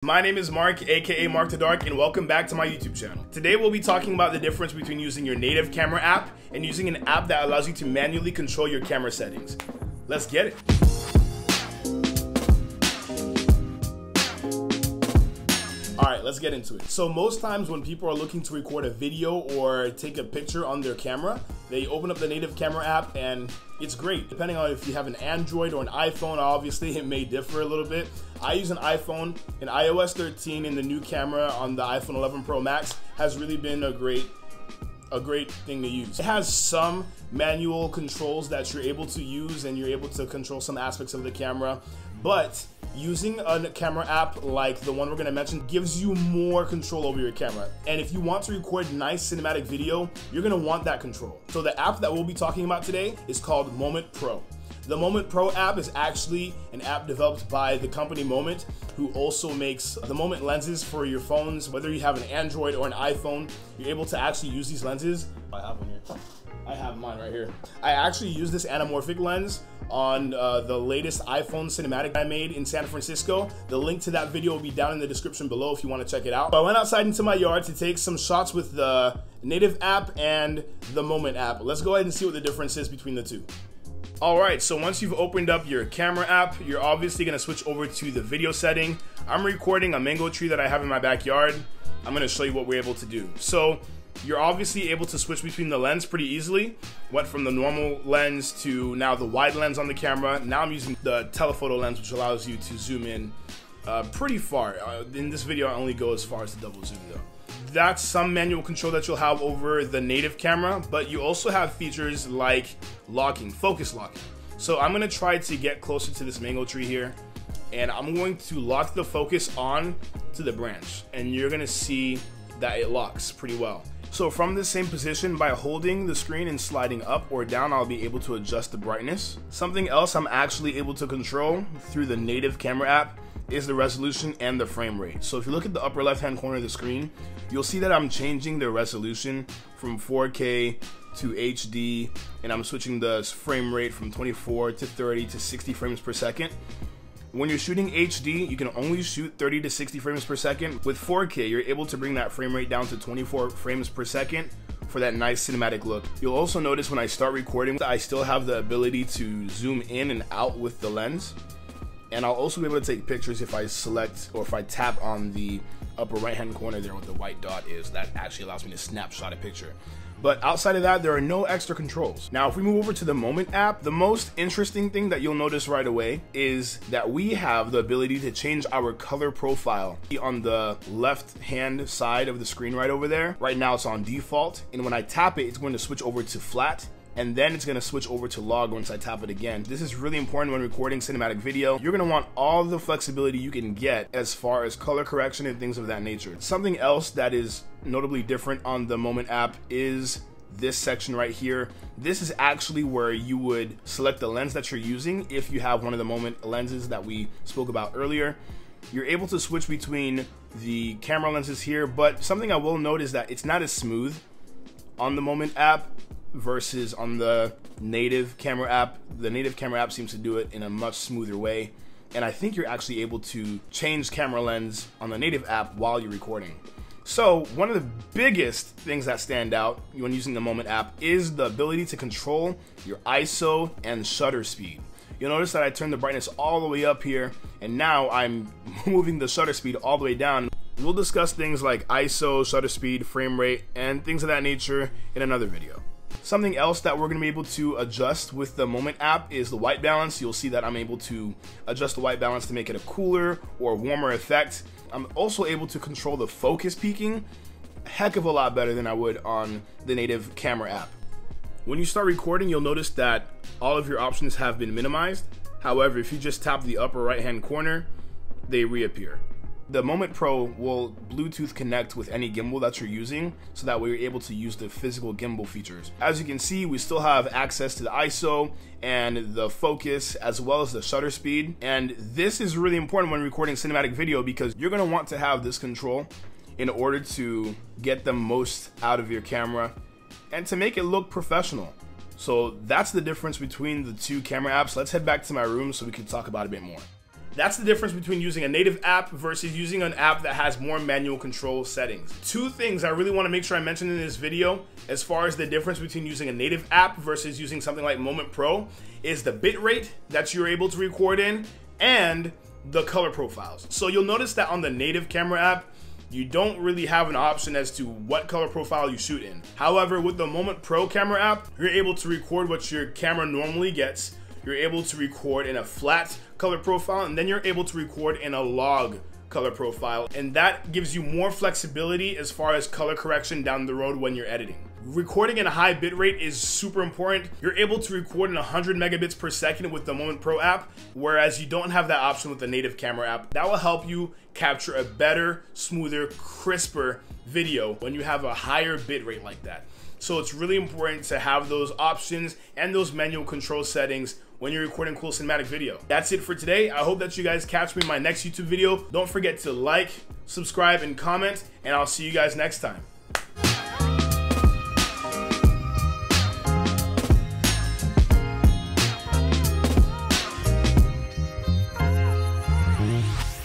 My name is Mark, aka Mark the Dark, and welcome back to my YouTube channel. Today we'll be talking about the difference between using your native camera app and using an app that allows you to manually control your camera settings. Let's get it. Alright, let's get into it. So most times when people are looking to record a video or take a picture on their camera, they open up the native camera app and it's great. Depending on if you have an Android or an iPhone, obviously it may differ a little bit. I use an iPhone, and iOS 13 and the new camera on the iPhone 11 Pro Max has really been a great thing to use. It has some manual controls that you're able to use and you're able to control some aspects of the camera, but using a camera app like the one we're gonna mention gives you more control over your camera. And if you want to record nice cinematic video, you're gonna want that control. So the app that we'll be talking about today is called Moment Pro. The Moment Pro app is actually an app developed by the company Moment, who also makes the Moment lenses for your phones. Whether you have an Android or an iPhone, you're able to actually use these lenses. I have one here. I have mine right here. I actually use this anamorphic lens on the latest iPhone cinematic I made in San Francisco. The link to that video will be down in the description below if you want to check it out. So I went outside into my yard to take some shots with the native app and the Moment app. Let's go ahead and see what the difference is between the two. Alright, so once you've opened up your camera app, you're obviously going to switch over to the video setting. I'm recording a mango tree that I have in my backyard. I'm going to show you what we're able to do. So you're obviously able to switch between the lens pretty easily. Went from the normal lens to now the wide lens on the camera. Now I'm using the telephoto lens, which allows you to zoom in pretty far. In this video, I only go as far as the double zoom though. That's some manual control that you'll have over the native camera, but you also have features like locking, focus locking. So I'm gonna try to get closer to this mango tree here, and I'm going to lock the focus on to the branch, and you're gonna see that it locks pretty well. So from the same position, by holding the screen and sliding up or down, I'll be able to adjust the brightness. Something else I'm actually able to control through the native camera app is the resolution and the frame rate. So if you look at the upper left hand corner of the screen, you'll see that I'm changing the resolution from 4K to HD, and I'm switching the frame rate from 24 to 30 to 60 frames per second. When you're shooting HD, you can only shoot 30 to 60 frames per second. With 4K, you're able to bring that frame rate down to 24 frames per second for that nice cinematic look. You'll also notice when I start recording, I still have the ability to zoom in and out with the lens. And I'll also be able to take pictures if I select or if I tap on the upper right hand corner there where the white dot is. That actually allows me to snapshot a picture. But outside of that, there are no extra controls. Now, if we move over to the Moment app, the most interesting thing that you'll notice right away is that we have the ability to change our color profile on the left hand side of the screen right over there. Right now it's on default, and when I tap it, it's going to switch over to flat, and then it's going to switch over to log once I tap it again. This is really important when recording cinematic video. You're going to want all the flexibility you can get as far as color correction and things of that nature. Something else that is notably different on the Moment app is this section right here. This is actually where you would select the lens that you're using if you have one of the Moment lenses that we spoke about earlier. You're able to switch between the camera lenses here, but something I will note is that it's not as smooth on the Moment app versus on the native camera app. The native camera app seems to do it in a much smoother way, and I think you're actually able to change camera lens on the native app while you're recording. So one of the biggest things that stand out when using the Moment app is the ability to control your ISO and shutter speed. You'll notice that I turned the brightness all the way up here, and now I'm moving the shutter speed all the way down. We'll discuss things like ISO, shutter speed, frame rate, and things of that nature in another video. Something else that we're going to be able to adjust with the Moment app is the white balance. You'll see that I'm able to adjust the white balance to make it a cooler or warmer effect. I'm also able to control the focus peaking a heck of a lot better than I would on the native camera app. When you start recording, you'll notice that all of your options have been minimized. However, if you just tap the upper right hand corner, they reappear. The Moment Pro will Bluetooth connect with any gimbal that you're using, so that way you're able to use the physical gimbal features. As you can see, we still have access to the ISO and the focus as well as the shutter speed. And this is really important when recording cinematic video because you're going to want to have this control in order to get the most out of your camera and to make it look professional. So that's the difference between the two camera apps. Let's head back to my room so we can talk about it a bit more. That's the difference between using a native app versus using an app that has more manual control settings. Two things I really want to make sure I mention in this video as far as the difference between using a native app versus using something like Moment Pro is the bitrate that you're able to record in and the color profiles. So you'll notice that on the native camera app, you don't really have an option as to what color profile you shoot in. However, with the Moment Pro camera app, you're able to record what your camera normally gets. You're able to record in a flat color profile, and then you're able to record in a log color profile. And that gives you more flexibility as far as color correction down the road when you're editing. Recording in a high bitrate is super important. You're able to record in 100 megabits per second with the Moment Pro app, whereas you don't have that option with the native camera app. That will help you capture a better, smoother, crisper video when you have a higher bitrate like that. So it's really important to have those options and those manual control settings when you're recording cool cinematic video. That's it for today. I hope that you guys catch me in my next YouTube video. Don't forget to like, subscribe, and comment, and I'll see you guys next time.